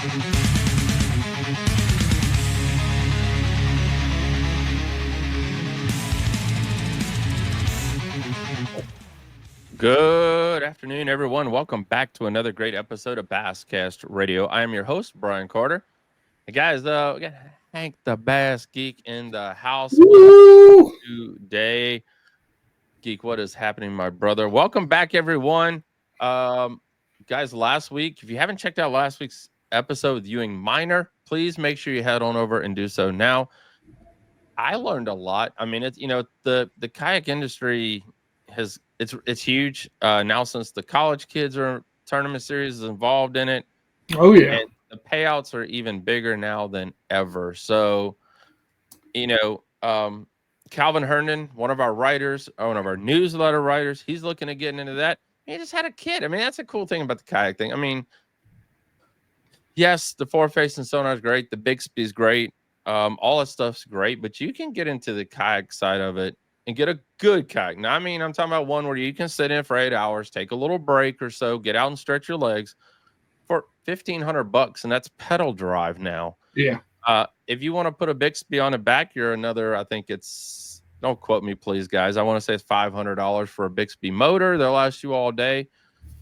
Good afternoon, everyone. Welcome back to another great episode of Basscast Radio. I am your host, Brian Carter. Hey guys, we got Hank the Bass Geek in the house with Woo! us today. Geek, what is happening, my brother? Welcome back, everyone. Guys, last week, if you haven't checked out last week's episode with Ewing Minor, please make sure you head on over and do so now. I learned a lot. I mean, it's the kayak industry it's huge now since the college kids are tournament series is involved in it. Oh yeah, And the payouts are even bigger now than ever. So, Calvin Herndon, one of our newsletter writers, he's looking at getting into that. He just had a kid. I mean, that's a cool thing about the kayak thing. I mean, yes, the forward-facing sonar is great. The Bixby is great. All that stuff's great, but you can get into the kayak side of it and get a good kayak. Now, I mean, I'm talking about one where you can sit in for 8 hours, take a little break or so, get out and stretch your legs for $1,500, and that's pedal drive now. yeah. If you want to put a Bixby on the back, you're another. I think it's, don't quote me, please, guys. I want to say it's $500 for a Bixby motor. They'll last you all day,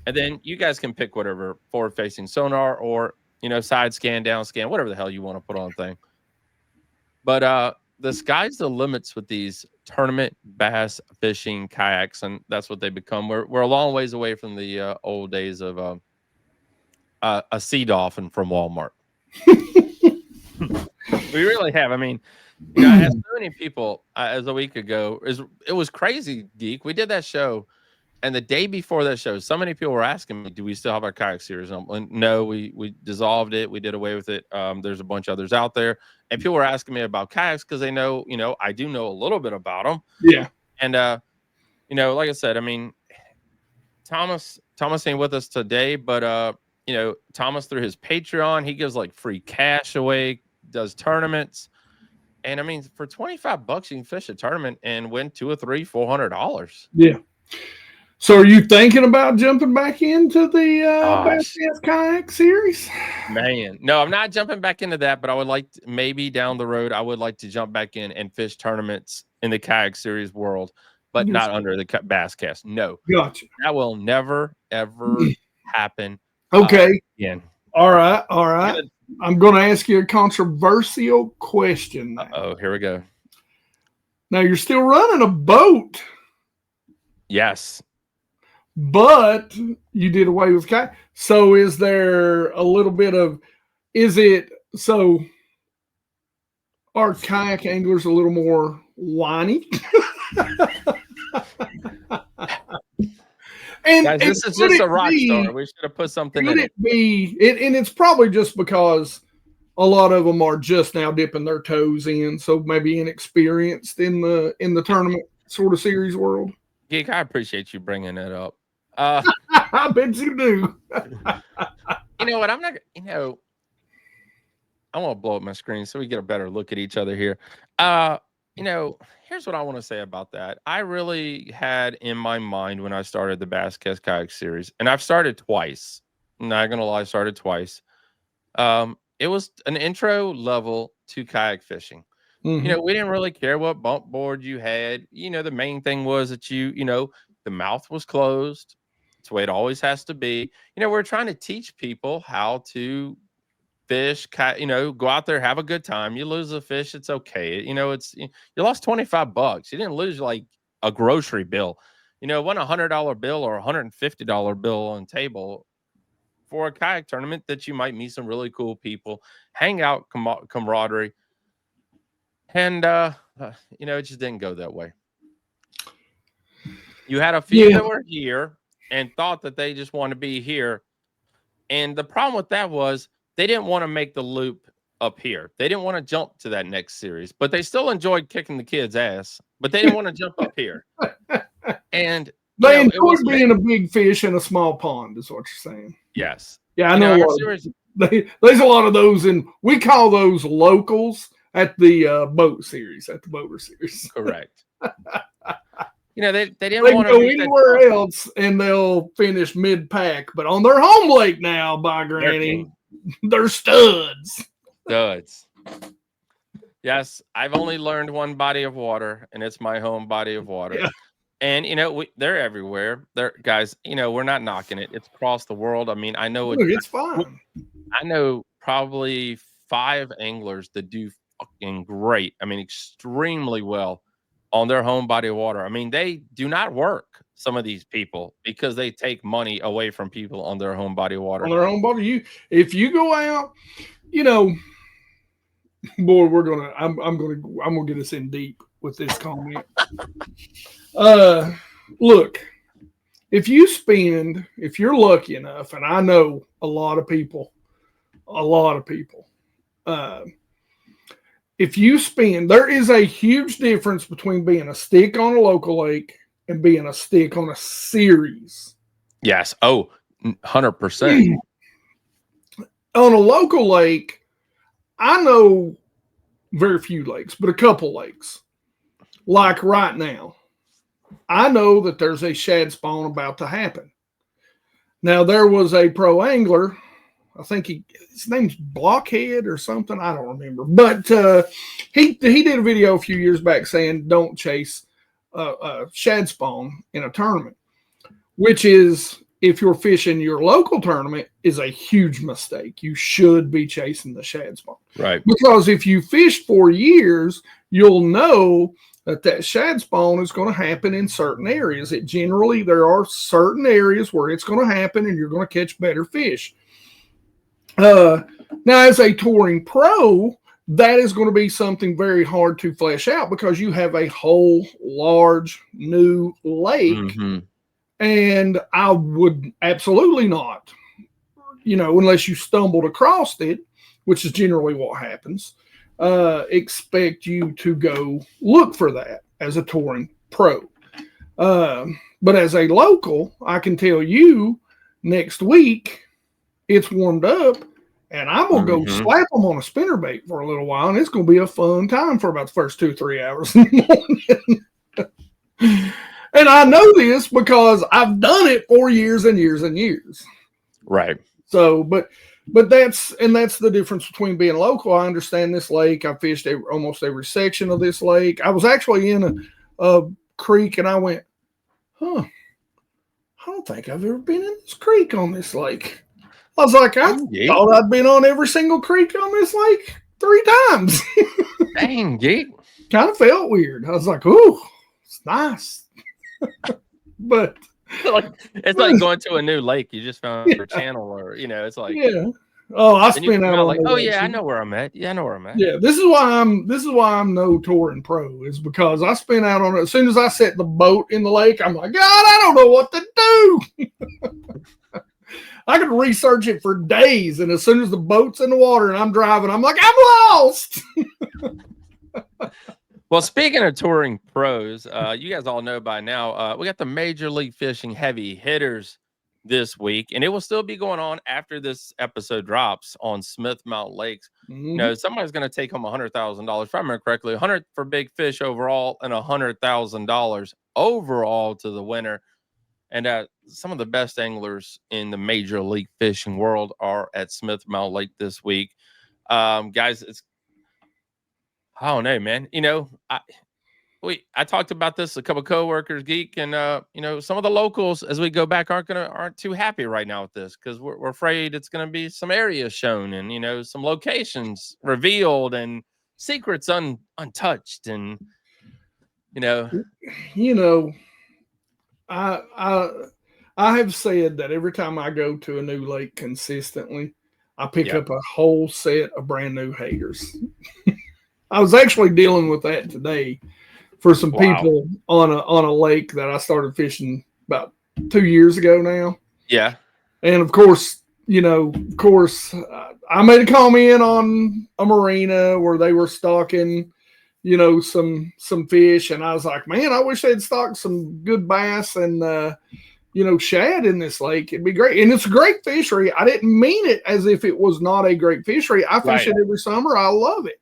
and then you guys can pick whatever forward-facing sonar or side scan, down scan, whatever the hell you want to put on the thing. But the sky's the limits with these tournament bass fishing kayaks, and that's what they become. We're a long ways away from the old days of a sea dolphin from Walmart. We really have. I mean, I had so many people as a week ago. It was crazy, Geek. We did that show, and the day before that show, so many people were asking me, "Do we still have our kayak series?" And no, we dissolved it. We did away with it. There's a bunch of others out there, and people were asking me about kayaks because they know, I do know a little bit about them. Yeah. And like I said, I mean, Thomas ain't with us today, but Thomas through his Patreon, he gives like free cash away, does tournaments. And I mean, for $25, you can fish a tournament and win $200 or $400. Yeah. So, are you thinking about jumping back into the Bassmaster Kayak Series? Man, no, I'm not jumping back into that, but I would like to, maybe down the road, I would like to jump back in and fish tournaments in the kayak series world, but not under the Basscast. No, gotcha. That will never ever happen. Okay. Again. All right. I'm going to ask you a controversial question. Oh, here we go. Now, you're still running a boat. Yes. But you did away with kayak. So is there a little bit of, are kayak anglers a little more whiny? Guys, this is just a rock star. We should have put something in it. And it's probably just because a lot of them are just now dipping their toes in, so maybe inexperienced in the tournament sort of series world. Geek, I appreciate you bringing that up. I bet you do. You know what? I'm not. I want to blow up my screen so we get a better look at each other here. Here's what I want to say about that. I really had in my mind when I started the Basscast Kayak Series, and I've started twice. I'm not gonna lie, I started twice. It was an intro level to kayak fishing. Mm-hmm. We didn't really care what bump board you had. The main thing was that the mouth was closed. It's the way it always has to be. We're trying to teach people how to fish, go out there, have a good time. You lose a fish, it's okay. You lost $25. You didn't lose like a grocery bill. It wasn't $100 bill or $150 bill on table for a kayak tournament that you might meet some really cool people, hang out, camaraderie. And, it just didn't go that way. You had a few that were here and thought that they just want to be here. And the problem with that was they didn't want to make the loop up here. They didn't want to jump to that next series, but they still enjoyed kicking the kids' ass, but they didn't want to jump up here. And they enjoyed being a big fish in a small pond, is what you're saying. Yes. Yeah, I know. There's a lot of those, and we call those locals at the boat series, at the boater series. Correct. They didn't want to go anywhere else, and they'll finish mid-pack. But on their home lake now, by granny, They're studs. Studs. Yes, I've only learned one body of water, and it's my home body of water. Yeah. And they're everywhere. They're guys. We're not knocking it. It's across the world. I mean, I know Look, it's fine. I know probably 5 anglers that do fucking great. I mean, extremely well on their home body of water. I mean, they do not work, some of these people, because they take money away from people on their home body of water. On their home body, if you go out, boy, I'm gonna get us in deep with this comment. Look, if you're lucky enough, and I know a lot of people, if you spend, there is a huge difference between being a stick on a local lake and being a stick on a series. Yes. Oh, 100%. On a local lake, I know very few lakes, but a couple lakes. Like right now, I know that there's a shad spawn about to happen. Now, there was a pro angler, I think his name's Blockhead or something, I don't remember. But he did a video a few years back saying don't chase a shad spawn in a tournament, which is, if you're fishing your local tournament, is a huge mistake. You should be chasing the shad spawn. Right. Because if you fished for years, you'll know that shad spawn is going to happen in certain areas. There are certain areas where it's going to happen and you're going to catch better fish. Now, as a touring pro, that is going to be something very hard to flesh out because you have a whole large new lake. Mm-hmm. And I would absolutely not, unless you stumbled across it, which is generally what happens, expect you to go look for that as a touring pro. But as a local, I can tell you next week it's warmed up and I'm going to go slap them on a spinnerbait for a little while, and it's going to be a fun time for about the first 2 or 3 hours in the morning. And I know this because I've done it for years and years and years. Right. So, but that's the difference between being local. I understand this lake. I fished almost every section of this lake. I was actually in a creek, and I went, I don't think I've ever been in this creek on this lake. I was like, I thought I'd been on every single creek on this lake 3 times. Dang, Geek. Kind of felt weird. I was like, ooh, it's nice. But it's like going to a new lake you just found a channel, or it's like, yeah. Oh, I spent out on like, oh yeah, I know where I'm at. Yeah, I know where I'm at. Yeah, this is why I'm no touring pro, is because I spent out on it. As soon as I set the boat in the lake, I'm like, God, I don't know what to do. I could research it for days, and as soon as the boat's in the water and I'm driving, I'm like, I'm lost. Well, speaking of touring pros, you guys all know by now, we got the Major League Fishing heavy hitters this week, and it will still be going on after this episode drops on Smith Mountain Lakes. Mm-hmm. Somebody's going to take home $100,000, if I remember correctly, $100 for big fish overall, and $100,000 overall to the winner. And some of the best anglers in the Major League Fishing world are at Smith Mountain Lake this week. Guys, I don't know, man. I talked about this, a couple of coworkers, Geek, and some of the locals as we go back aren't too happy right now with this, because we're afraid it's going to be some areas shown and some locations revealed and secrets untouched, and I have said that every time I go to a new lake consistently, I pick up a whole set of brand new haters. I was actually dealing with that today for some people on a lake that I started fishing about 2 years ago now. Yeah. And of course, I made a comment on a marina where they were stocking, some fish. And I was like, man, I wish they'd stock some good bass and, shad in this lake. It'd be great. And it's a great fishery. I didn't mean it as if it was not a great fishery. I fish it every summer. I love it,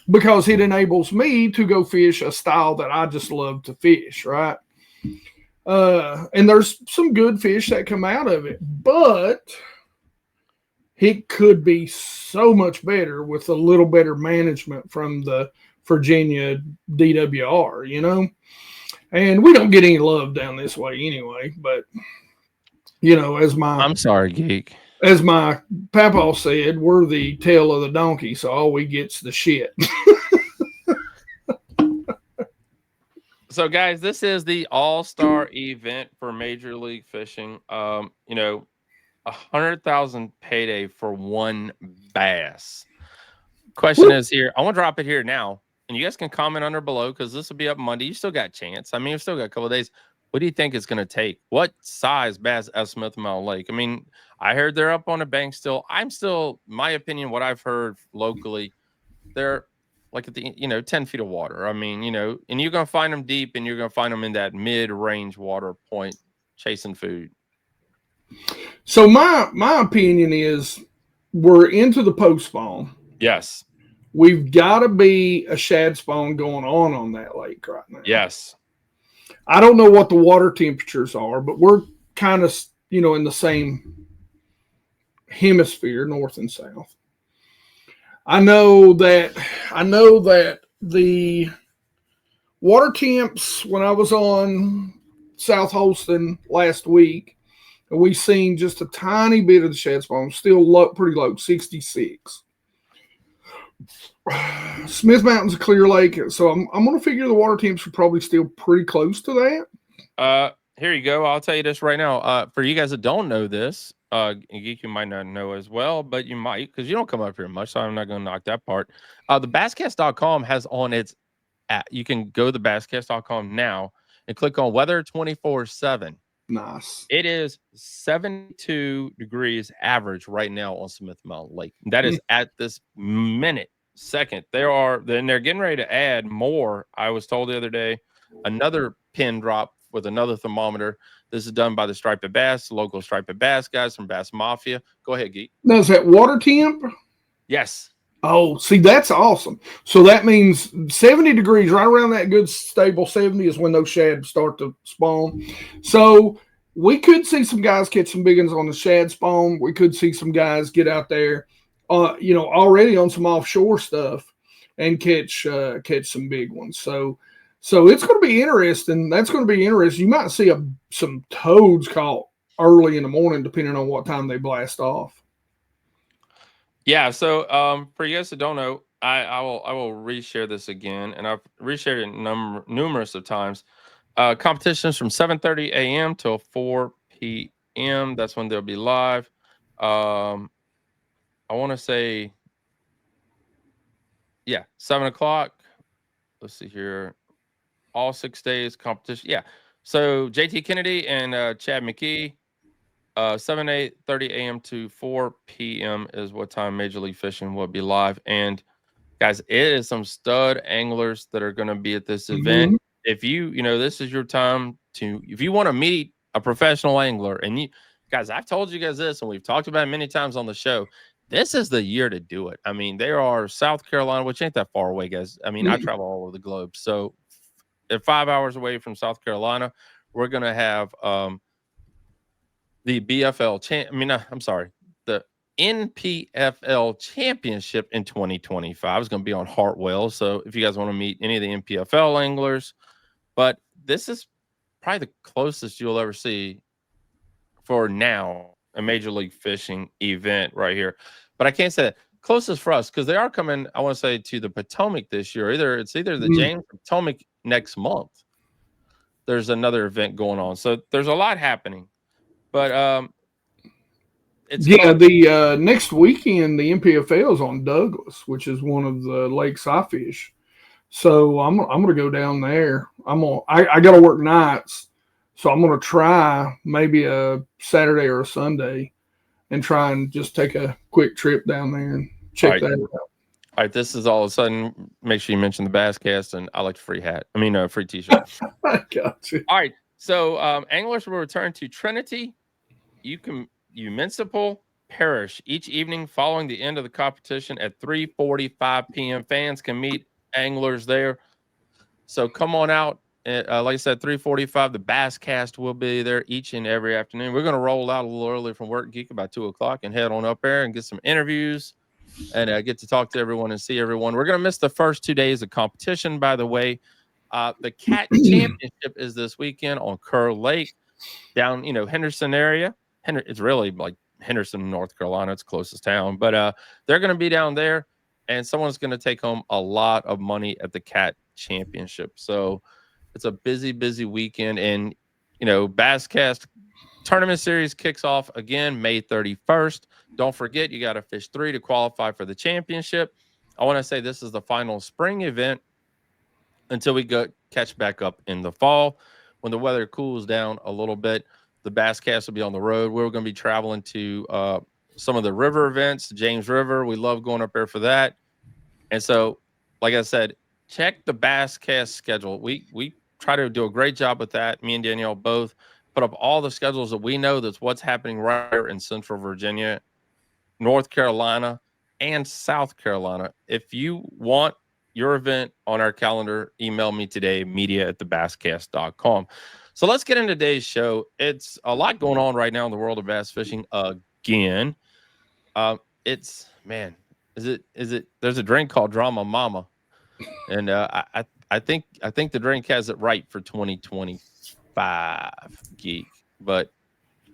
because it enables me to go fish a style that I just love to fish, right? And there's some good fish that come out of it. But it could be so much better with a little better management from the Virginia DWR, you know? And we don't get any love down this way anyway, but you know, I'm sorry, Geek. as my papa said, we're the tail of the donkey, so all we get's the shit. So, guys, this is the all-star event for Major League Fishing. You know, 100,000 payday for one bass. Question is here. I want to drop it here now, and you guys can comment under below because this will be up Monday. You still got a chance. I mean, you've still got a couple of days. What do you think it's going to take? What size bass at Smith Mountain Lake? I mean, I heard they're up on a bank still. I'm still, my opinion, what I've heard locally, they're like at the 10 feet of water. I mean, and you're going to find them deep, and you're going to find them in that mid-range water point chasing food. So my opinion is we're into the post spawn. Yes. We've got to be a shad spawn going on that lake right now. Yes. I don't know what the water temperatures are, but we're kind of, in the same hemisphere, north and south. I know that the water temps when I was on South Holston last week, we seen just a tiny bit of the shad spawn, still low, pretty low, 66. Smith Mountain's a clear lake, so I'm going to figure the water temps are probably still pretty close to that. Here you go. I'll tell you this right now. For you guys that don't know this, Geek, you might not know as well, but you might because you don't come up here much, so I'm not going to knock that part. The basscast.com has on its app. You can go to the basscast.com now and click on weather 24/7. Nice. It is 72 degrees average right now on Smith Mountain Lake. That is at this second. They're getting ready to add more. I was told the other day, another pin drop with another thermometer. This is done by the Striped Bass, local Striped Bass guys from Bass Mafia. Go ahead, Geek. Now, is that water temp? Yes. Oh, see, that's awesome. So that means 70 degrees, right around that good stable 70 is when those shad start to spawn. So we could see some guys catch some big ones on the shad spawn. We could see some guys get out there, already on some offshore stuff and catch some big ones. So it's going to be interesting. That's going to be interesting. You might see some toads caught early in the morning, depending on what time they blast off. Yeah. So for you guys that don't know, I will reshare this again, and I've reshared it numerous of times. Competitions from 7:30 a.m. till 4 p.m. That's when they'll be live. I want to say, 7 o'clock. Let's see here. All 6 days competition. Yeah. So JT Kennedy and Chad McKee, 8:30 a.m. to 4 p.m. is what time Major League Fishing will be live. And guys, it is some stud anglers that are going to be at this event. If this is your time if you want to meet a professional angler, and you guys, I've told you guys this, and we've talked about it many times on the show. This is the year to do it. I mean, there are South Carolina, which ain't that far away, guys. I mean, I travel all over the globe. So at 5 hours away from South Carolina, we're going to have the the NPFL Championship in 2025 is going to be on Hartwell. So if you guys want to meet any of the NPFL anglers, but this is probably the closest you'll ever see for now a Major League Fishing event right here. But I can't say that closest for us because they are coming, I want to say, to the Potomac this year. It's either the James or Potomac next month. There's another event going on. So there's a lot happening. But the next weekend the NPFL is on Douglas, which is one of the lakes I fish. So I'm gonna go down there. I gotta work nights, so I'm gonna try maybe a Saturday or a Sunday and try and just take a quick trip down there and check that out. All right, this is all of a sudden. Make sure you mention the Basscast, and I like free hat. I mean, free T-shirt. I got you. All right, so anglers will return to Trinity, Municipal Parish each evening following the end of the competition at 3:45 p.m. Fans can meet anglers there. So come on out Like I said, 3:45. The Basscast will be there each and every afternoon. We're going to roll out a little early from work, Geek, about 2 o'clock, and head on up there and get some interviews and get to talk to everyone and see everyone. We're going to miss the first 2 days of competition, by the way. The Cat Championship is this weekend on Kerr Lake, down Henderson area. It's really like Henderson, North Carolina. It's the closest town, but they're going to be down there, and someone's going to take home a lot of money at the Cat Championship. So it's a busy weekend, and Basscast Tournament Series kicks off again May 31st. Don't forget, you got to fish 3 to qualify for the championship. I want to say this is the final spring event until we catch back up in the fall when the weather cools down a little bit. The Basscast will be on the road. We're going to be traveling to some of the river events, James River. We love going up there for that. And so, like I said, check the Basscast schedule. We try to do a great job with that. Me and Danielle both put up all the schedules that we know that's what's happening right here in Central Virginia, North Carolina, and South Carolina. If you want your event on our calendar, email me today, media@thebasscast.com. So let's get into today's show. It's a lot going on right now in the world of bass fishing again. There's a drink called Drama Mama. And I think the drink has it right for 2025, Geek. But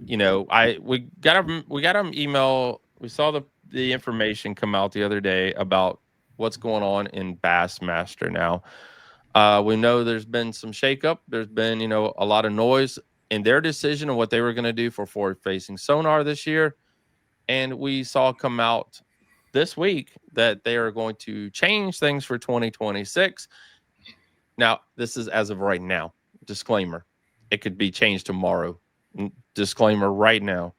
we got them email. We saw the information come out the other day about what's going on in Bassmaster now. We know there's been some shakeup. There's been a lot of noise in their decision on what they were going to do for forward-facing sonar this year, and we saw come out this week that they are going to change things for 2026. Now, this is as of right now. Disclaimer. It could be changed tomorrow. Disclaimer right now.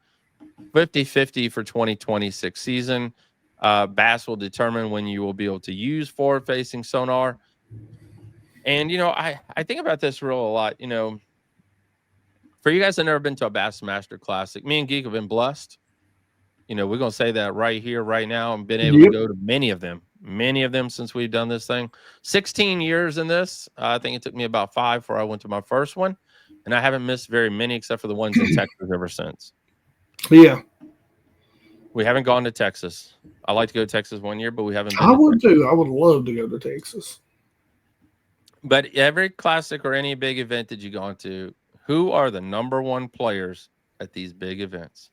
50-50 for 2026 season. Bass will determine when you will be able to use forward-facing sonar. And, I think about this a lot. For you guys that never been to a Bassmaster Classic, me and Geek have been blessed. We're going to say that right here, right now, and been able to go to many of them since we've done this thing. 16 years in this. I think it took me about 5 before I went to my first one, and I haven't missed very many except for the ones in Texas ever since. Yeah. We haven't gone to Texas. I like to go to Texas one year, but we haven't been. I would too. I would love to go to Texas. But every classic or any big event that you go to, who are the number one players at these big events?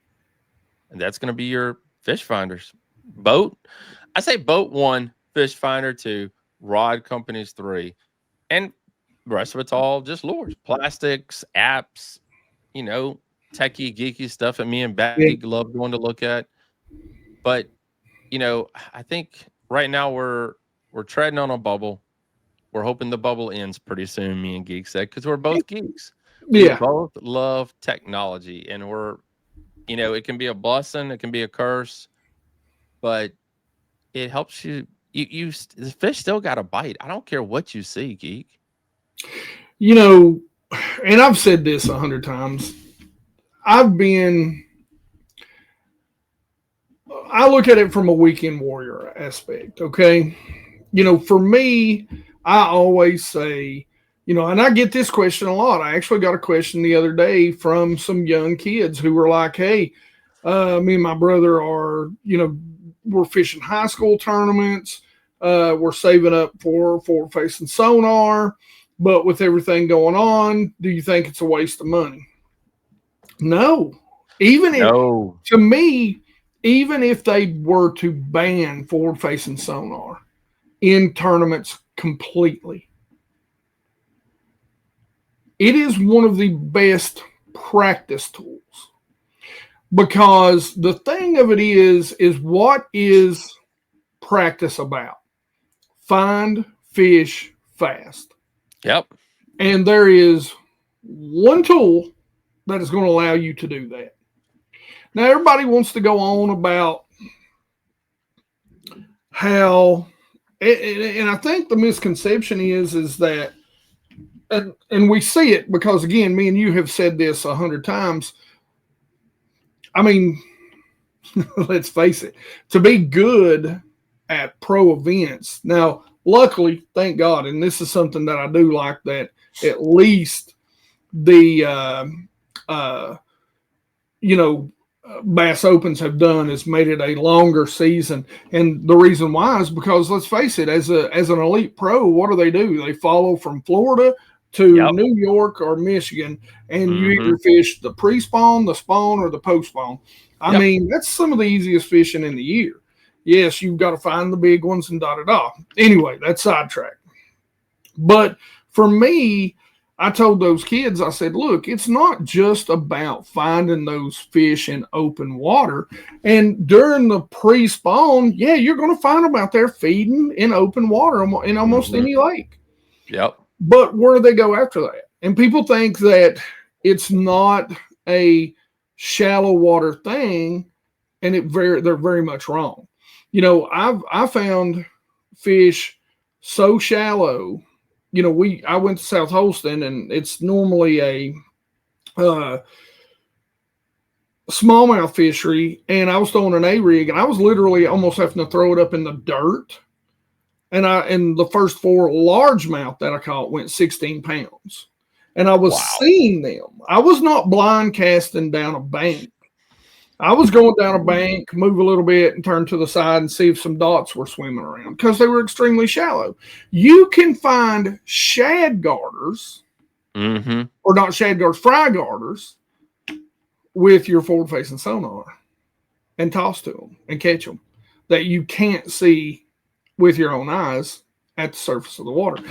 And that's going to be your fish finders. Boat. I say boat 1, fish finder 2, rod companies 3. And the rest of it's all just lures, plastics, apps, techie, geeky stuff that me and Becky love going to look at. But, I think right now we're treading on a bubble. We're hoping the bubble ends pretty soon, me and Geek said, because we're both geeks. We both love technology, and we're, it can be a blessing, it can be a curse, but it helps you. The fish still got a bite. I don't care what you see, Geek. And I've said this 100 times. I look at it from a weekend warrior aspect, okay? For me, I always say, and I get this question a lot. I actually got a question the other day from some young kids who were like, hey, me and my brother are, we're fishing high school tournaments. We're saving up for forward-facing sonar. But with everything going on, do you think it's a waste of money? No. To me, even if they were to ban forward-facing sonar in tournaments completely, it is one of the best practice tools, because the thing of it is what is practice about? Find fish fast. Yep. And there is one tool that is going to allow you to do that. Now, everybody wants to go on about how, and I think the misconception is that, and we see it because, again, me and you have said this 100 times. I mean, let's face it, to be good at pro events. Now, luckily, thank God, and this is something that I do like, that at least the uh, you know, Bass Opens have done is made it a longer season. And the reason why is because, let's face it, as an elite pro, what do? They follow from Florida to Yep. New York or Michigan, and you Mm-hmm. either fish the pre-spawn, the spawn, or the post-spawn. I Yep. mean, that's some of the easiest fishing in the year. Yes, you've got to find the big ones and da da da. Anyway, that's sidetrack. But for me, I told those kids, I said, look, it's not just about finding those fish in open water. And during the pre spawn, yeah, you're going to find them out there feeding in open water in almost Mm-hmm. any lake. Yep. But where do they go after that? And people think that it's not a shallow water thing, and they're very much wrong. I found fish so shallow. I went to South Holston, and it's normally a uh, smallmouth fishery, and I was throwing an A rig, and I was literally almost having to throw it up in the dirt. And the first four largemouth that I caught went 16 pounds, and I was Wow. seeing them. I was not blind casting down a bank. I was going down a bank, move a little bit, and turn to the side and see if some dots were swimming around because they were extremely shallow. You can find shad garters, Mm-hmm. or not shad garters, fry garters, with your forward facing sonar and toss to them and catch them that you can't see with your own eyes at the surface of the water.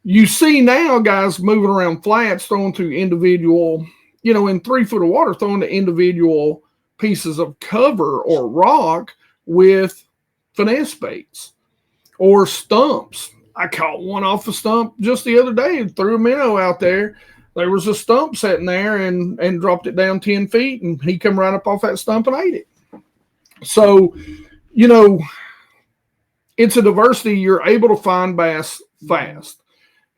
You see now guys moving around flats, throwing to individual, in 3 foot of water, throwing to individual pieces of cover or rock with finesse baits or stumps. I caught one off a stump just the other day and threw a minnow out there. There was a stump sitting there and dropped it down 10 feet, and he come right up off that stump and ate it. So, you know, it's a diversity. You're able to find bass fast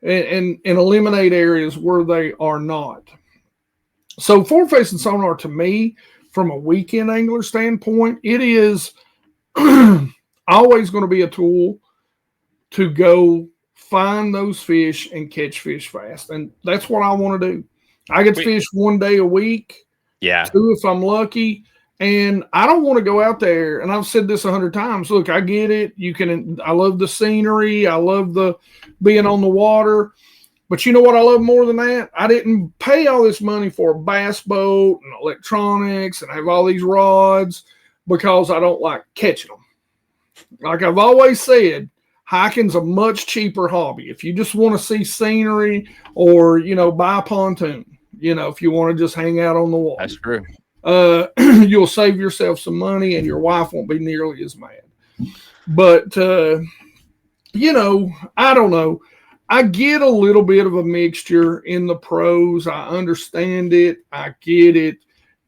and eliminate areas where they are not. So forward facing sonar, to me, from a weekend angler standpoint, it is always going to be a tool to go find those fish and catch fish fast. And that's what I want to do. I get to fish 1 day a week, Yeah. 2 if I'm lucky. And I don't want to go out there. And I've said this 100 times. Look, I get it. I love the scenery. I love the being on the water. But you know what I love more than that? I didn't pay all this money for a bass boat and electronics and have all these rods because I don't like catching them. Like I've always said, hiking's a much cheaper hobby. If you just want to see scenery or, buy a pontoon, if you want to just hang out on the water. That's true. You'll save yourself some money and your wife won't be nearly as mad. But, I don't know. I get a little bit of a mixture in the pros. I understand it. I get it.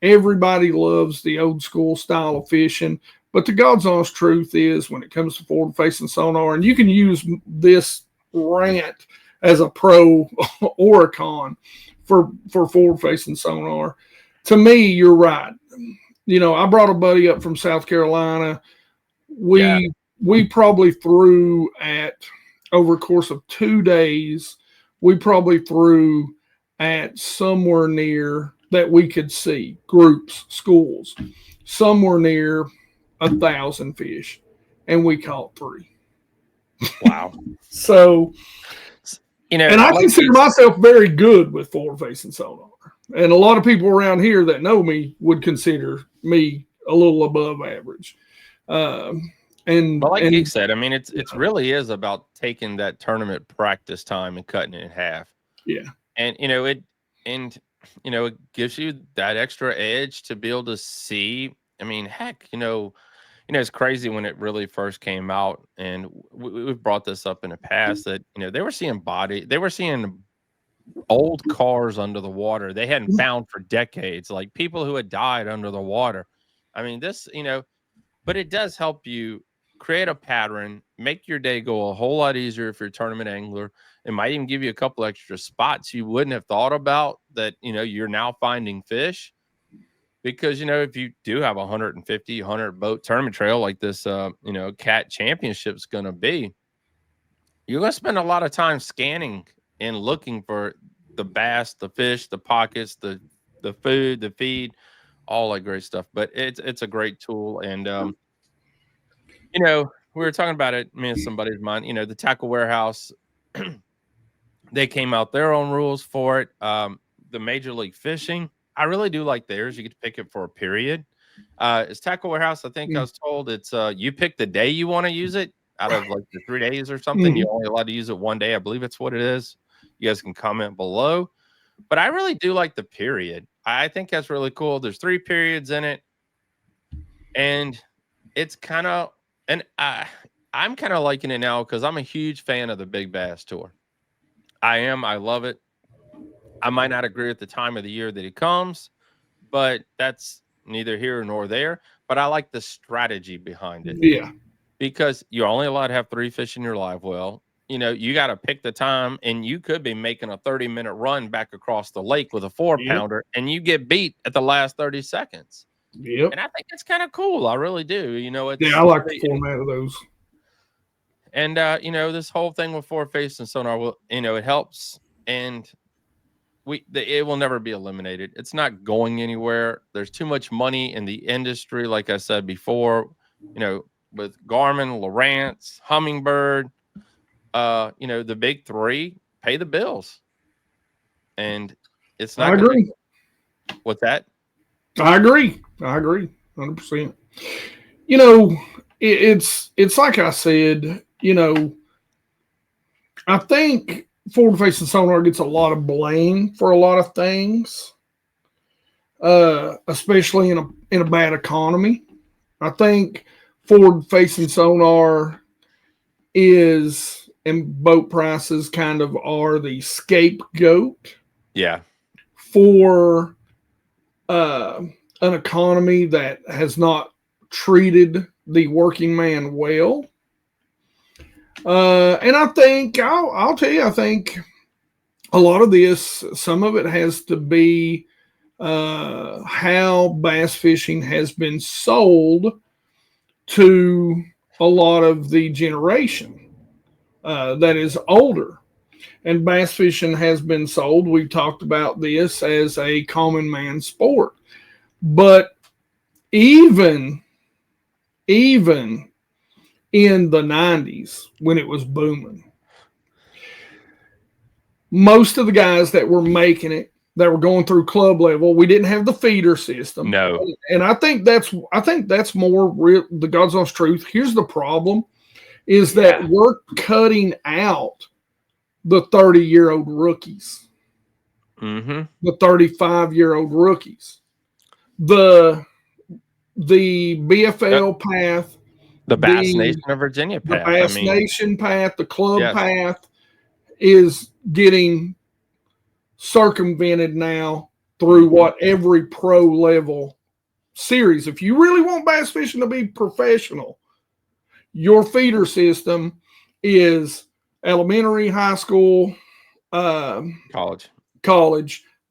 Everybody loves the old school style of fishing. But the God's honest truth is when it comes to forward facing sonar, and you can use this rant as a pro or a con for forward facing sonar. To me, you're right. I brought a buddy up from South Carolina. We probably threw over a course of 2 days, we probably threw at somewhere near that we could see groups, schools, somewhere near 1,000 fish, and we caught 3. Wow. So, and I like consider myself very good with forward facing sonar. And a lot of people around here that know me would consider me a little above average. Like Geek said, I mean, it really is about taking that tournament practice time and cutting it in half. Yeah. And it gives you that extra edge to be able to see. I mean, heck, it's crazy when it really first came out, and we've brought this up in the past that they were seeing old cars under the water they hadn't found for decades, like people who had died under the water. I mean, but it does help you create a pattern, make your day go a whole lot easier if you're a tournament angler. It might even give you a couple extra spots you wouldn't have thought about that, you're now finding fish. Because, if you do have 150, 100 boat tournament trail like this, CAT championship's going to be, you're going to spend a lot of time scanning in looking for the bass, the fish, the pockets, the food, the feed, all that great stuff. But it's a great tool, and we were talking about it, me and somebody of mine. The Tackle Warehouse, they came out their own rules for it. The Major League Fishing, I really do like theirs. You get to pick it for a period. It's Tackle Warehouse. I think I was told it's you pick the day you want to use it out of like the 3 days or something. You're only allowed to use it one day. I believe it's what it is. You guys can comment below. But I really do like the period. I think that's really cool. There's 3 periods in it, and it's kind of and I'm kind of liking it now because I'm a huge fan of the Big Bass Tour. I am. I love it. I might not agree with the time of the year that it comes, but that's neither here nor there. But I like the strategy behind it. Yeah. Because you're only allowed to have 3 fish in your live well. You got to pick the time, and you could be making a 30-minute run back across the lake with a 4-pounder, and you get beat at the last 30 seconds. Yep. And I think it's kind of cool. I really do. I like the format of those. And this whole thing with forward facing sonar, it helps, and it will never be eliminated. It's not going anywhere. There's too much money in the industry, like I said before. With Garmin, Lowrance, Humminbird, the big 3 pay the bills, and it's not. I agree. What's that? I agree. 100%. It's like I said. I think forward facing sonar gets a lot of blame for a lot of things, especially in a bad economy. I think forward facing sonar is, and boat prices kind of are the scapegoat. Yeah. For an economy that has not treated the working man well. And I think, I'll tell you, I think a lot of this, some of it has to be how bass fishing has been sold to a lot of the generation that is older. And bass fishing has been sold, we've talked about this, as a common man sport. But even in the 90s, when it was booming, most of the guys that were making it, that were going through club level, we didn't have the feeder system. No. And I think that's more real, the God's honest truth. Here's the problem, is that we're cutting out the 30-year-old rookies, the 35-year-old rookies, the BFL path, the Bass Nation of Virginia path, the Bass Nation path, the club path is getting circumvented now through what every pro level series. If you really want bass fishing to be professional, your feeder system is elementary, high school, college.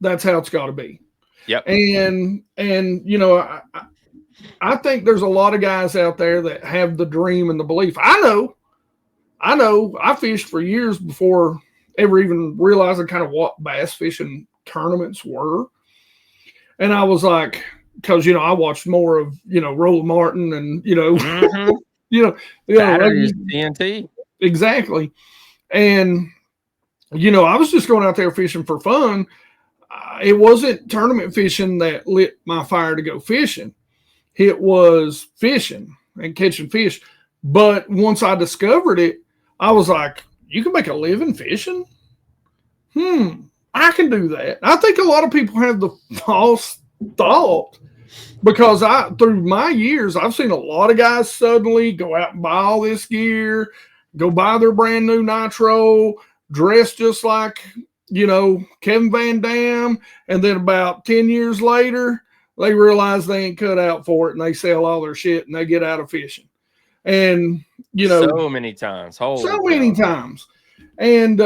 That's how it's got to be. Yep. And I think there's a lot of guys out there that have the dream and the belief. I know. I fished for years before ever even realizing kind of what bass fishing tournaments were. And I was like, because I watched more of Roland Martin and Batteries, TNT. Exactly. And I was just going out there fishing for fun. It wasn't tournament fishing that lit my fire to go fishing. It was fishing and catching fish. But once I discovered it, I was like, you can make a living fishing? I can do that. I think a lot of people have the false thought, because through my years, I've seen a lot of guys suddenly go out and buy all this gear, go buy their brand new nitro, dress just like, Kevin Van Dam. And then about 10 years later, they realize they ain't cut out for it, and they sell all their shit and they get out of fishing. And, so many times. times. And,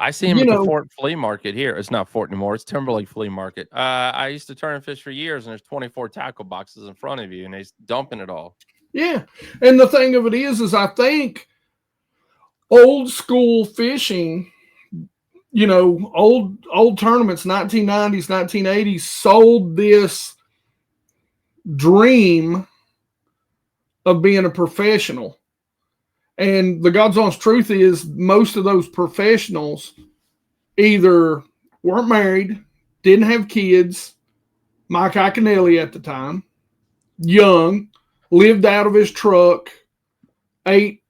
I see him at the Fort Flea Market here. It's not Fort anymore. It's Timberlake Flea Market. I used to turn and fish for years, and there's 24 tackle boxes in front of you, and they're dumping it all. Yeah. And the thing of it is I think old school fishing old tournaments, 1990s, 1980s, sold this dream of being a professional. And the God's honest truth is most of those professionals either weren't married, didn't have kids, Mike Iaconelli at the time, young, lived out of his truck, ate,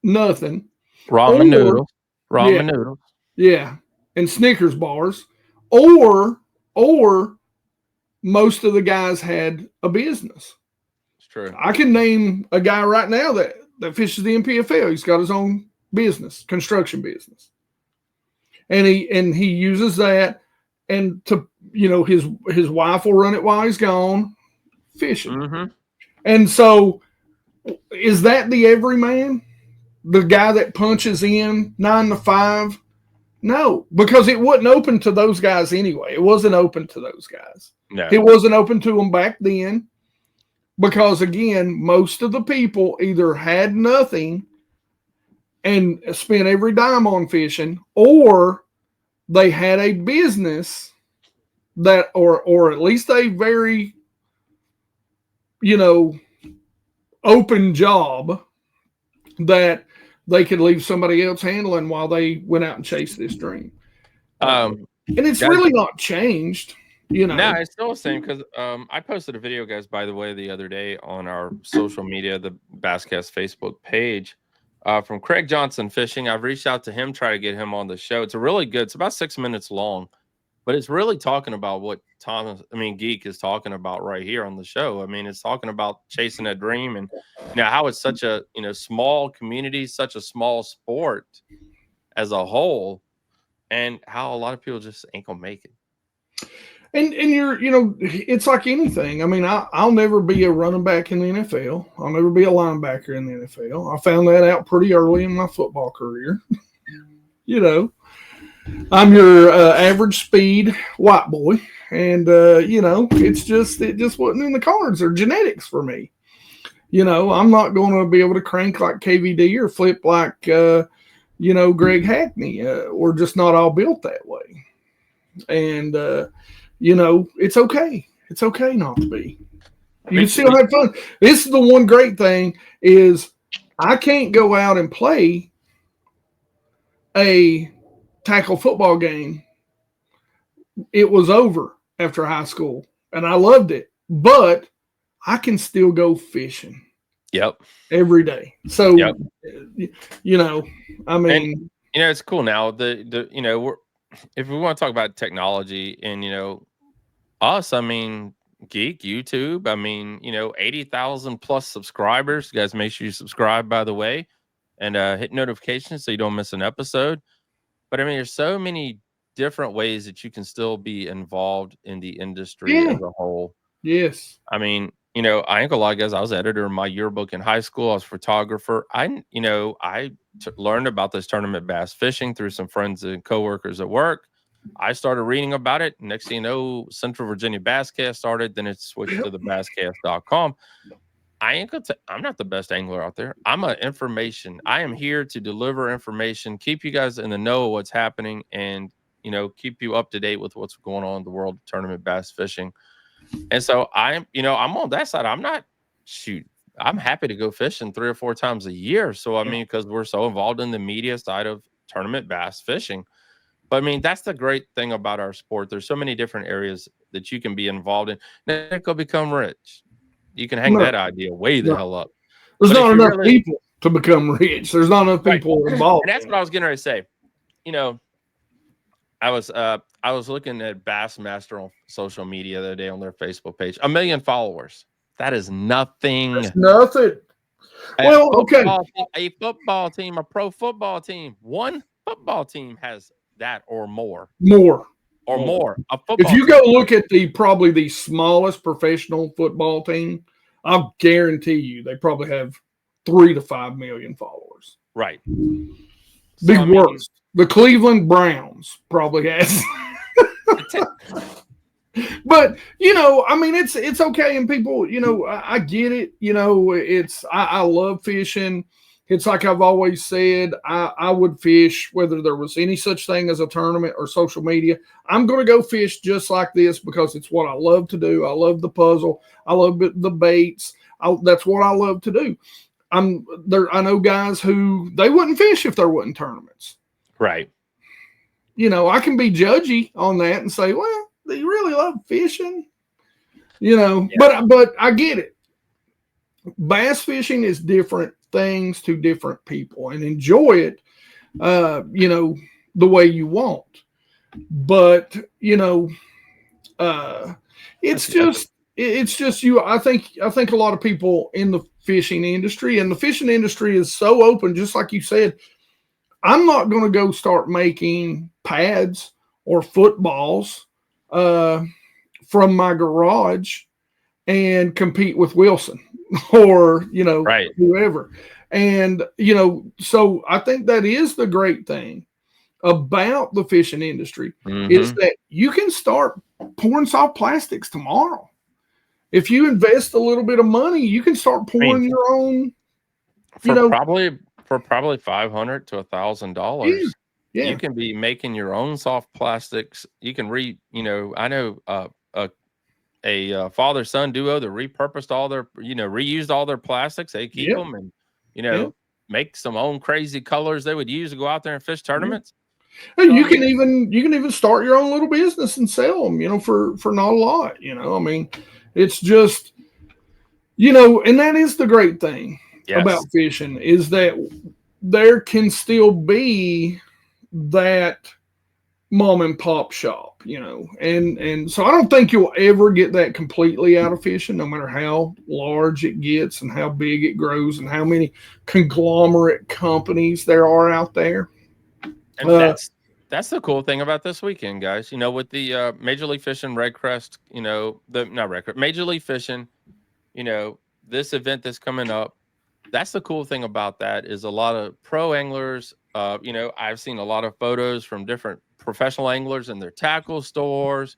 nothing. Ramen noodles. Ramen noodles. Yeah. And Snickers bars. Or most of the guys had a business. It's true. I can name a guy right now that fishes the MPFL. He's got his own business, construction business. And he uses that, and to his wife will run it while he's gone fishing. Mm-hmm. And so, is that the everyman, the guy that punches in 9 to 5? No, because it wasn't open to those guys anyway. It wasn't open to those guys. No. It wasn't open to them back then, because again, most of the people either had nothing and spent every dime on fishing, or they had a business that, or at least a very, open job that they could leave somebody else handling while they went out and chased this dream. And it's really not changed. No, it's still the same, because I posted a video, guys, by the way, the other day on our social media, the Basscast Facebook page, from Craig Johnson Fishing. I've reached out to him, try to get him on the show. It's it's about 6 minutes long, but it's really talking about what Geek is talking about right here on the show. I mean, it's talking about chasing a dream, and how it's such a small community, such a small sport as a whole, and how a lot of people just ain't gonna make it. And you're, it's like anything. I mean, I'll never be a running back in the NFL. I'll never be a linebacker in the NFL. I found that out pretty early in my football career. I'm your average speed white boy. And, it just wasn't in the cards or genetics for me. I'm not going to be able to crank like KVD or flip like, Greg Hackney. We're just not all built that way. And, it's okay. It's okay not to be. You can still have fun. This is the one great thing is I can't go out and play a tackle football game. It was over after high school, and I loved it. But I can still go fishing. Yep. Every day. So, I mean. And, it's cool now. We're, if we want to talk about technology and, us, I mean, Geek, YouTube, I mean, 80,000 plus subscribers. You guys make sure you subscribe, by the way, and hit notifications so you don't miss an episode. But I mean, there's so many different ways that you can still be involved in the industry as a whole. Yes. I mean, I ain't gonna lie, guys. I was editor of my yearbook in high school. I was a photographer. I learned about this tournament bass fishing through some friends and coworkers at work. I started reading about it. Next thing you know, Central Virginia Basscast started. Then it switched to the basscast.com. I'm not the best angler out there. I am here to deliver information, keep you guys in the know of what's happening, and, keep you up to date with what's going on in the world of tournament bass fishing. And so I'm on that side. I'm happy to go fishing 3 or 4 times a year. So, I mean, because we're so involved in the media side of tournament bass fishing. But I mean, that's the great thing about our sport. There's so many different areas that you can be involved in. Now, go become rich. You can hang that idea way the hell up. There's not enough people to become rich. There's not enough people involved. And that's what I was getting ready to say. I was looking at Bassmaster on social media the other day on their Facebook page. 1 million followers. That is nothing. That's nothing. A football team, a pro football team, one football team has that or more. More. If you go look at probably the smallest professional football team, I'll guarantee you they probably have 3 to 5 million followers. Right. Big worst. The Cleveland Browns probably has. But I mean, it's okay, and people, I get it. I love fishing. It's like I've always said, I would fish whether there was any such thing as a tournament or social media. I'm going to go fish just like this because it's what I love to do. I love the puzzle. I love the baits. That's what I love to do. I know guys who they wouldn't fish if there wasn't tournaments. Right. I can be judgy on that and say, well, do you really love fishing? Yeah. But I get it. Bass fishing is different things to different people, and enjoy it, the way you want. But it's just you. I think a lot of people in the fishing industry, and the fishing industry is so open, just like you said. I'm not going to go start making pads or footballs from my garage and compete with Wilson or, right. whoever. And, so I think that is the great thing about the fishing industry is that you can start pouring soft plastics tomorrow. If you invest a little bit of money, you can start pouring your own, For probably $500 to $1,000, you can be making your own soft plastics. You can I know a father-son duo that repurposed all their, reused all their plastics. They keep them and, make some own crazy colors they would use to go out there and fish tournaments. And so, you can even start your own little business and sell them, for not a lot. It's just, and that is the great thing. Yes. About fishing is that there can still be that mom and pop shop, and so I don't think you'll ever get that completely out of fishing, no matter how large it gets and how big it grows and how many conglomerate companies there are out there. And that's the cool thing about this weekend, guys. With the Major League Fishing Red Crest, Major League Fishing, this event that's coming up. That's the cool thing about that is a lot of pro anglers. I've seen a lot of photos from different professional anglers in their tackle stores,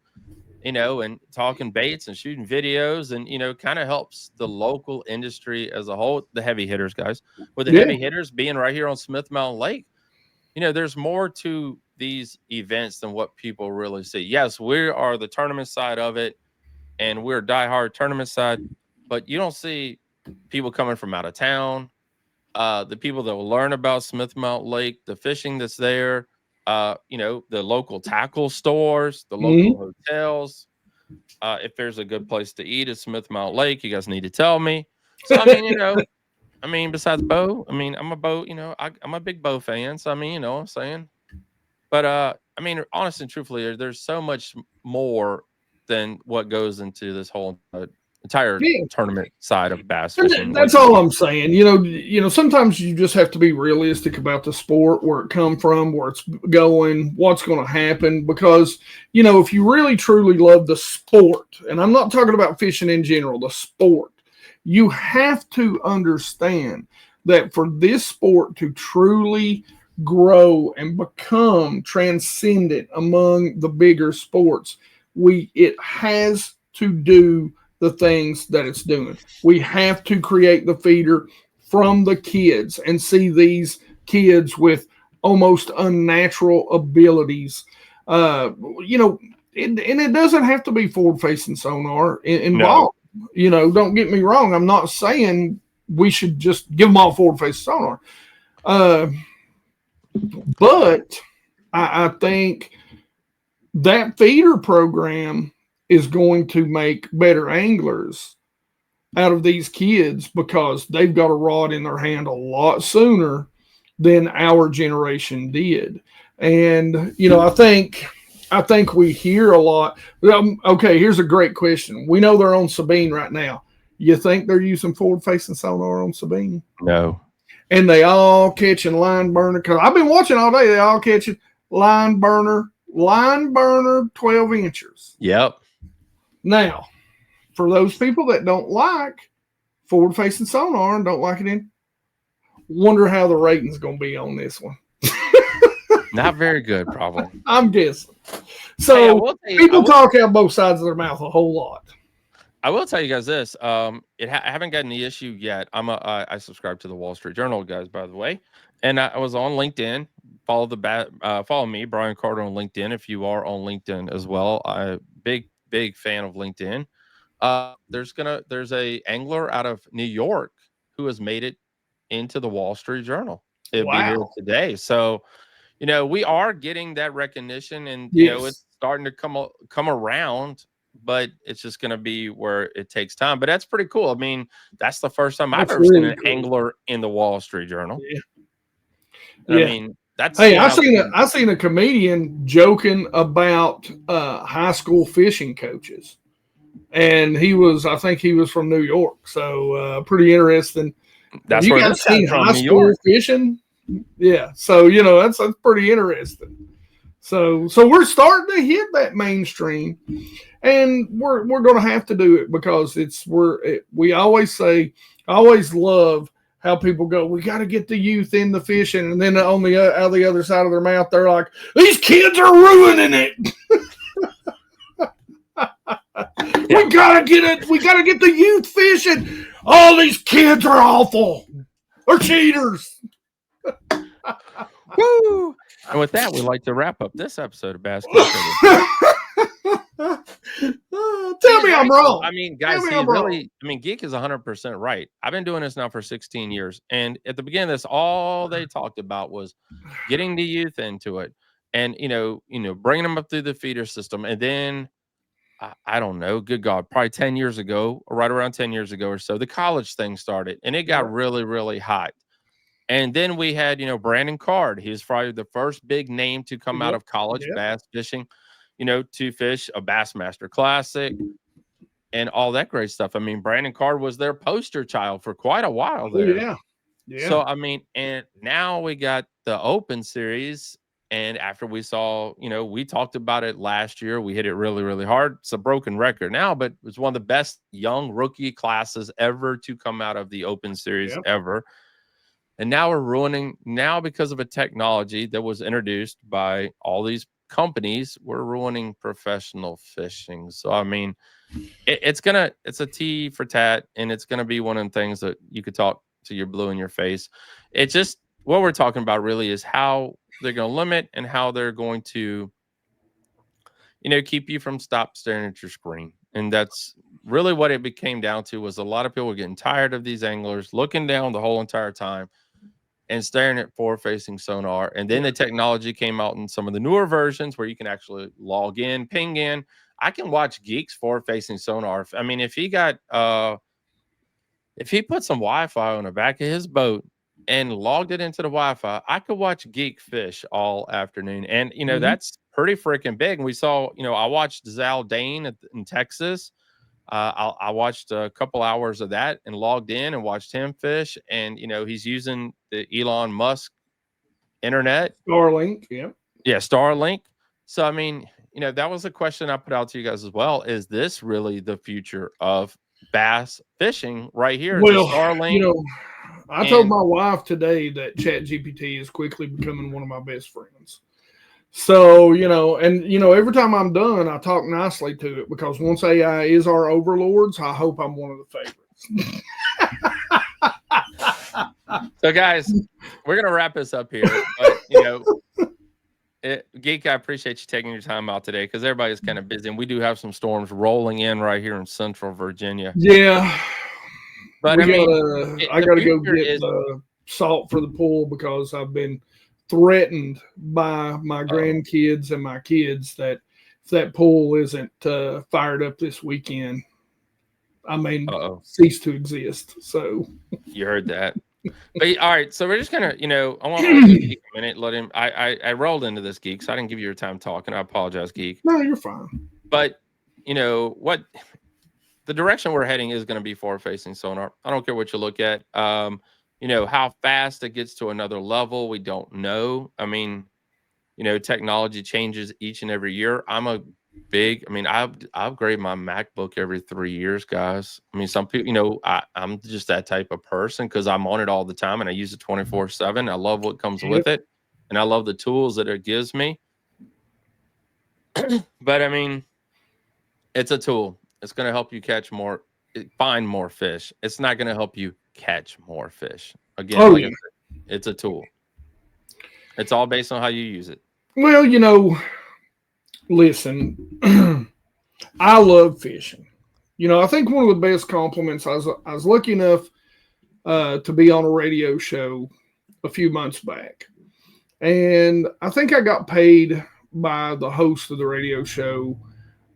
and talking baits and shooting videos, and kind of helps the local industry as a whole. The heavy hitters, guys, with the heavy hitters being right here on Smith Mountain Lake. There's more to these events than what people really see. Yes, we are the tournament side of it, and we're diehard tournament side, but you don't see people coming from out of town, the people that will learn about Smith Mountain Lake, the fishing that's there, the local tackle stores, the local hotels. If there's a good place to eat at Smith Mountain Lake, you guys need to tell me. So, besides bow, I'm a bow, I'm a big bow fan. So, what I'm saying. But, honestly and truthfully, there's so much more than what goes into this whole entire tournament side of bass fishing. That's all I'm saying. Sometimes you just have to be realistic about the sport, where it come from, where it's going, what's going to happen. Because, if you really truly love the sport, and I'm not talking about fishing in general, the sport, you have to understand that for this sport to truly grow and become transcendent among the bigger sports, it has to do the things that it's doing. We have to create the feeder from the kids and see these kids with almost unnatural abilities. And it doesn't have to be forward-facing sonar involved. No. Don't get me wrong. I'm not saying we should just give them all forward-facing sonar. But I think that feeder program is going to make better anglers out of these kids because they've got a rod in their hand a lot sooner than our generation did. And, I think we hear a lot. Okay, here's a great question. We know they're on Sabine right now. You think they're using forward-facing sonar on Sabine? No. And they all catching line burner. Because I've been watching all day. They all catching line burner 12 inches. Yep. Now, for those people that don't like forward-facing sonar and don't like it wonder how the rating's going to be on this one. Not very good, probably. I'm guessing. So people talk out both sides of their mouth a whole lot. I will tell you guys this. I haven't gotten the issue yet. I subscribe to the Wall Street Journal, guys, by the way, and I was on LinkedIn. Follow me, Brian Carter, on LinkedIn. If you are on LinkedIn as well, I big fan of LinkedIn. There's a angler out of New York who has made it into the Wall Street Journal. It'll be here Wow. today. So, we are getting that recognition, and Yes. it's starting to come around, but it's just going to be where it takes time. But that's pretty cool. I mean, that's the first time I've That's ever seen really an cool. angler in the Wall Street Journal. Yeah. And I Yeah. mean, that's Hey, how I seen a comedian joking about high school fishing coaches, and I think he was from New York, so pretty interesting. that's You where guys this guy's seen from, high New school York. fishing? Yeah, so that's pretty interesting. So we're starting to hit that mainstream, and we're going to have to do it because we always say, I always love how people go, we got to get the youth in the fishing, and then on the out the other side of their mouth, they're like, these kids are ruining it. Yeah. We gotta get it. We gotta get the youth fishing. All these kids are awful. They're cheaters. Woo! And with that, we'd like to wrap up this episode of Bassmaster. Tell me I'm wrong. I mean, Tell guys, me I'm wrong. Geek is 100% right. I've been doing this now for 16 years. And at the beginning of this, all they talked about was getting the youth into it and, bringing them up through the feeder system. And then, I don't know, good God, probably 10 years ago, or right around 10 years ago or so, the college thing started and it got really, really hot. And then we had, Brandon Card. He was probably the first big name to come out of college bass fishing, to fish a Bassmaster Classic and all that great stuff. I mean, Brandon Card was their poster child for quite a while Oh, there. yeah. So, I mean, and now we got the Open Series. And after we saw, we talked about it last year. We hit it really, really hard. It's a broken record now, but it's one of the best young rookie classes ever to come out of the Open Series ever. And now we're ruining, now because of a technology that was introduced by all these companies, we're ruining professional fishing. So, I mean, it's a T for tat, and it's going to be one of the things that you could talk to your blue in your face. It's just what we're talking about really is how they're going to limit and how they're going to, keep you from stop staring at your screen. And that's really what it became down to, was a lot of people were getting tired of these anglers looking down the whole entire time and staring at forward-facing sonar. And then the technology came out in some of the newer versions where you can actually log in, ping in. I can watch Geek's forward-facing sonar. I mean, if he put some Wi-Fi on the back of his boat and logged it into the Wi-Fi, I could watch Geek fish all afternoon. And, that's pretty freaking big. And we saw, I watched Zal Dane in Texas. I watched a couple hours of that and logged in and watched him fish. And, he's using the Elon Musk internet. Starlink. Yeah. Yeah. Starlink. So, I mean, that was a question I put out to you guys as well. Is this really the future of bass fishing right here? Well, Starlink. I told my wife today that ChatGPT is quickly becoming one of my best friends. So, every time I'm done, I talk nicely to it because once AI is our overlords, I hope I'm one of the favorites. So, guys, we're going to wrap this up here. But, Geek, I appreciate you taking your time out today because everybody's kind of busy. And we do have some storms rolling in right here in Central Virginia. Yeah. But, I got to go get salt for the pool because I've been threatened by my grandkids and my kids that if that pool isn't fired up this weekend, I may cease to exist. So you heard that. But all right, so we're just gonna, I want to give Geek a minute. Let him. I rolled into this, Geek, so I didn't give you your time talking. I apologize, Geek. No, you're fine. But what the direction we're heading is going to be forward-facing sonar. I don't care what you look at. How fast it gets to another level, we don't know. I mean, technology changes each and every year. I upgrade my MacBook every 3 years, guys. I mean, some people, I'm just that type of person because I'm on it all the time and I use it 24/7. I love what comes with it, and I love the tools that it gives me. But I mean, it's a tool. It's going to help you find more fish. It's not going to help you catch more fish. Again, Oh like I yeah. said, it's a tool. It's all based on how you use it. Well, listen, I love fishing. I think one of the best compliments. I was lucky enough to be on a radio show a few months back, and I think I got paid by the host of the radio show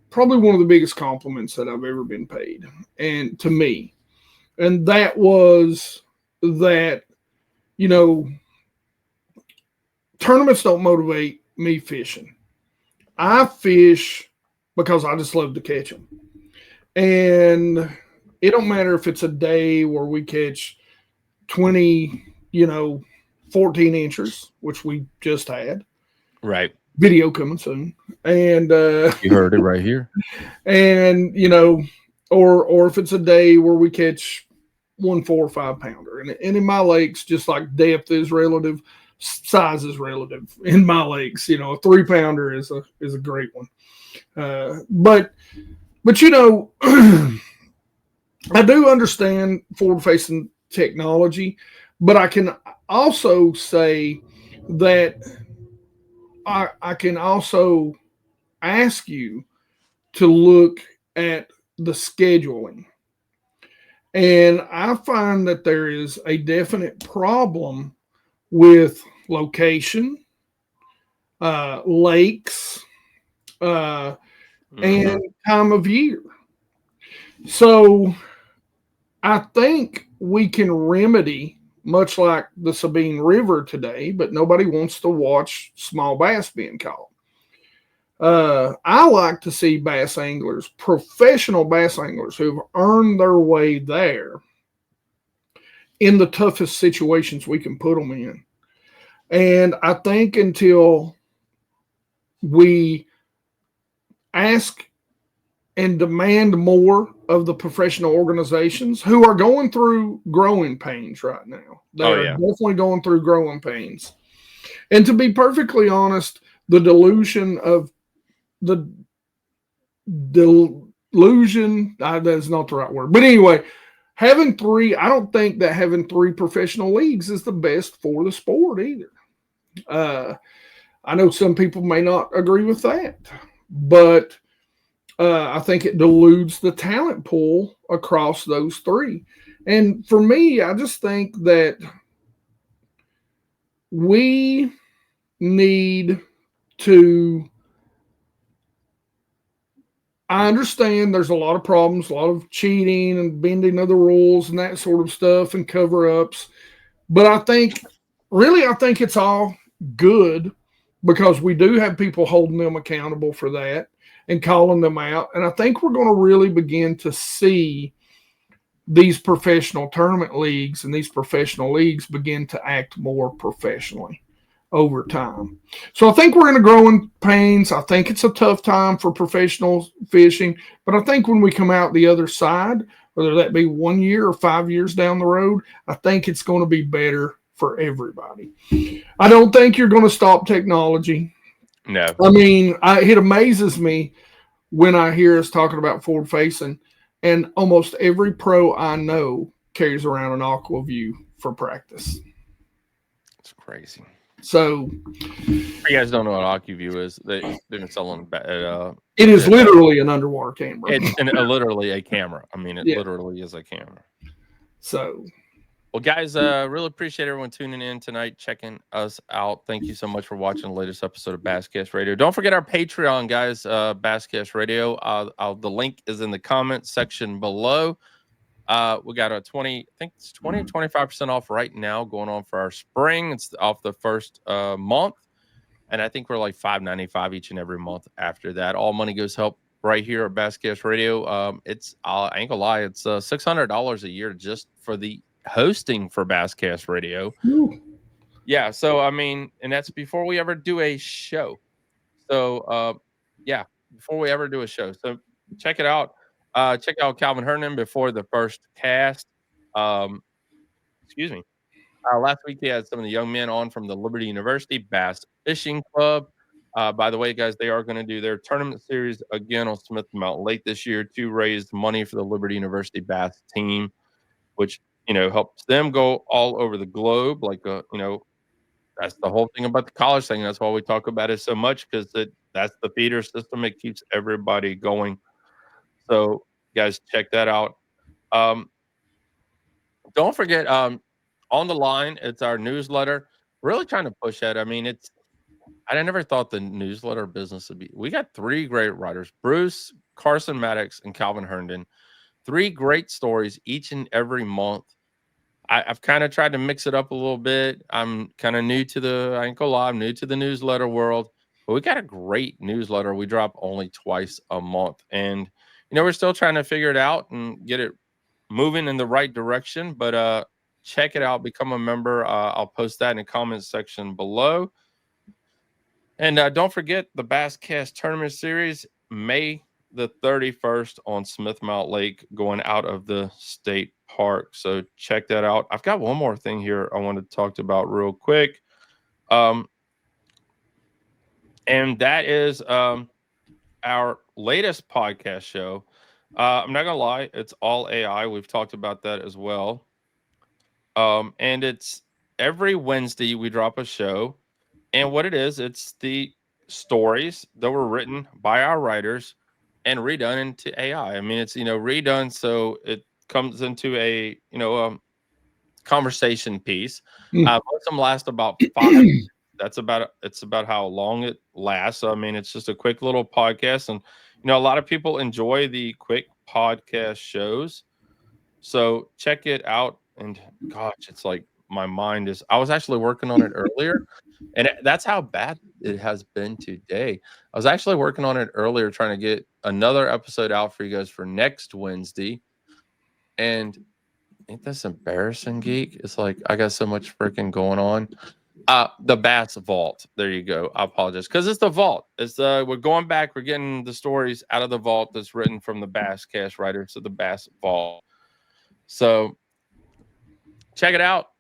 probably one of the biggest compliments that I've ever been paid, and to me, and that was that you know tournaments don't motivate me fishing. I fish because I just love to catch them. And it don't matter if it's a day where we catch 20, 14 inches, which we just had. Right. Video coming soon. And You heard it right here. and or if it's a day where we catch 1 4 or 5 pounder. And in my lakes, just like depth is relative, size is relative. In my lakes, a 3 pounder is a great one. But I do understand forward facing technology, but I can also say that I can also ask you to look at the scheduling. And I find that there is a definite problem with location, lakes, uh, Mm-hmm. and time of year. So I think we can remedy, much like the Sabine River today, but nobody wants to watch small bass being caught. I like to see bass anglers, professional bass anglers who've earned their way there in the toughest situations we can put them in. And I think until we ask and demand more of the professional organizations who are going through growing pains right now. They Oh are yeah. definitely going through growing pains. And to be perfectly honest, the delusion of the delusion, that's not the right word. But anyway, I don't think that having three professional leagues is the best for the sport either. Uh, I know some people may not agree with that, but I think it dilutes the talent pool across those three. And for me, I just think that we need to. I understand there's a lot of problems, a lot of cheating and bending of the rules and that sort of stuff and cover ups. But I think it's all good because we do have people holding them accountable for that and calling them out. And I think we're going to really begin to see these professional tournament leagues and these professional leagues begin to act more professionally over time. So I think we're in a growing pains. I think it's a tough time for professional fishing, but I think when we come out the other side, whether that be 1 year or 5 years down the road, I think it's going to be better for everybody. I don't think you're going to stop technology. No. I mean, it amazes me when I hear us talking about forward facing, and almost every pro I know carries around an aqua view for practice. It's crazy. So You guys don't know what AccuView is. They've been selling it is at, literally an underwater camera. it's literally a camera. I mean, it Yeah. literally is a camera. So Well, guys, really appreciate everyone tuning in tonight, checking us out. Thank you so much for watching the latest episode of Basscast Radio. Don't forget our Patreon, guys, Basscast Radio. The link is in the comments section below. We got a 20, I think it's 20 or 25% off right now going on for our spring. It's off the first month. And I think we're like $5.95 each and every month after that. All money goes help right here at Basscast Radio. I ain't gonna lie, it's $600 a year just for the hosting for Basscast Radio. whew, Yeah, so I mean, and that's before we ever do a show. So yeah, before we ever do a show. So check it out. Check out Calvin Hernan before the first cast. Um, excuse me. Last week, they had some of the young men on from the Liberty University Bass Fishing Club. By the way, guys, they are going to do their tournament series again on Smith Mountain Lake this year to raise money for the Liberty University bass team, which helps them go all over the globe. Like that's the whole thing about the college thing. That's why we talk about it so much, because that's the feeder system. It keeps everybody going. So, guys, check that out. Don't forget, on the line, it's our newsletter. Really trying to push that. I mean, I never thought the newsletter business would be. We got 3 great writers: Bruce, Carson Maddox, and Calvin Herndon. 3 great stories each and every month. I've kind of tried to mix it up a little bit. I'm kind of new to I ain't gonna lie, I'm new to the newsletter world, but we got a great newsletter. We drop only twice a month, and we're still trying to figure it out and get it moving in the right direction. But check it out, become a member. I'll post that in the comments section below. And don't forget the Basscast Tournament Series, May the 31st on Smith Mountain Lake, going out of the state park. So check that out. I've got one more thing here I want to talk about real quick. And that is our latest podcast show. I'm not going to lie, it's all AI. We've talked about that as well. And it's every Wednesday we drop a show. And what it is, it's the stories that were written by our writers and redone into AI. I mean, it's redone so it comes into a conversation piece. Most of them last about 5 minutes. It's about how long it lasts. So, I mean, it's just a quick little podcast, and a lot of people enjoy the quick podcast shows. So check it out. And gosh, it's like my mind is. I was actually working on it earlier. And that's how bad it has been today. I was actually working on it earlier, trying to get another episode out for you guys for next Wednesday. And ain't this embarrassing, Geek? It's like I got so much freaking going on. The Bass Vault. There you go. I apologize, because it's the vault. It's we're going back. We're getting the stories out of the vault that's written from the Basscast writers to the Bass Vault. So check it out.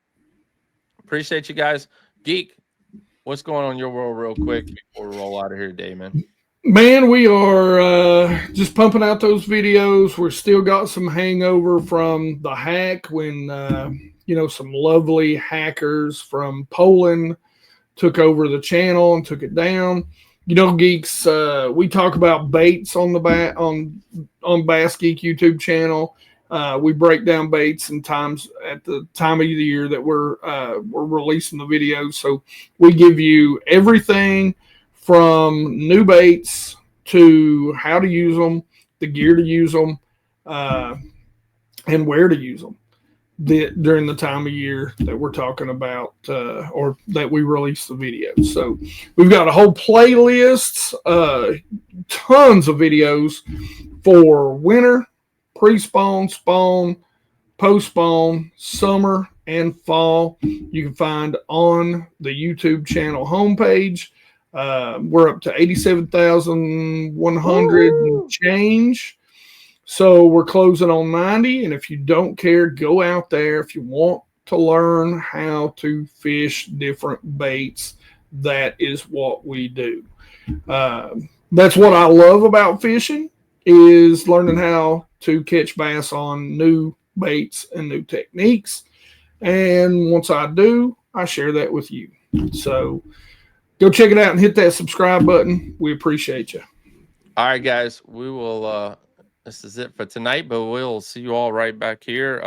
Appreciate you guys. Geek, what's going on in your world real quick before we roll out of here today, man? Man, we are just pumping out those videos. We're still got some hangover from the hack when, some lovely hackers from Poland took over the channel and took it down. Geeks, we talk about baits on the on Bass Geek YouTube channel. We break down baits and times at the time of the year that we're releasing the videos. So we give you everything from new baits to how to use them, the gear to use them, and where to use them during the time of year that we're talking about or that we release the videos. So we've got a whole playlist, tons of videos for winter, pre-spawn, spawn, post-spawn, summer, and fall. You can find on the YouTube channel homepage. We're up to 87,100 and change. So we're closing on 90. And if you don't care, go out there. If you want to learn how to fish different baits, that is what we do. That's what I love about fishing, is learning how to catch bass on new baits and new techniques. And once I do, I share that with you. So go check it out and hit that subscribe button. We appreciate you. All right, guys. We will this is it for tonight, but we'll see you all right back here.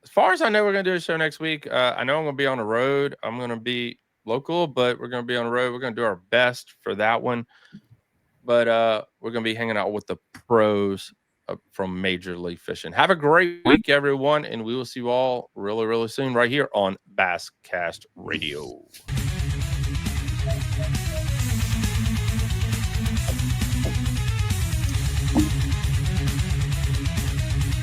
As far as I know, we're gonna do a show next week. I know I'm gonna be on the road. I'm gonna be local, but we're gonna be on the road. We're gonna do our best for that one. But we're gonna be hanging out with the pros from Major League Fishing. Have a great week, everyone, and we will see you all really, really soon right here on Basscast Radio.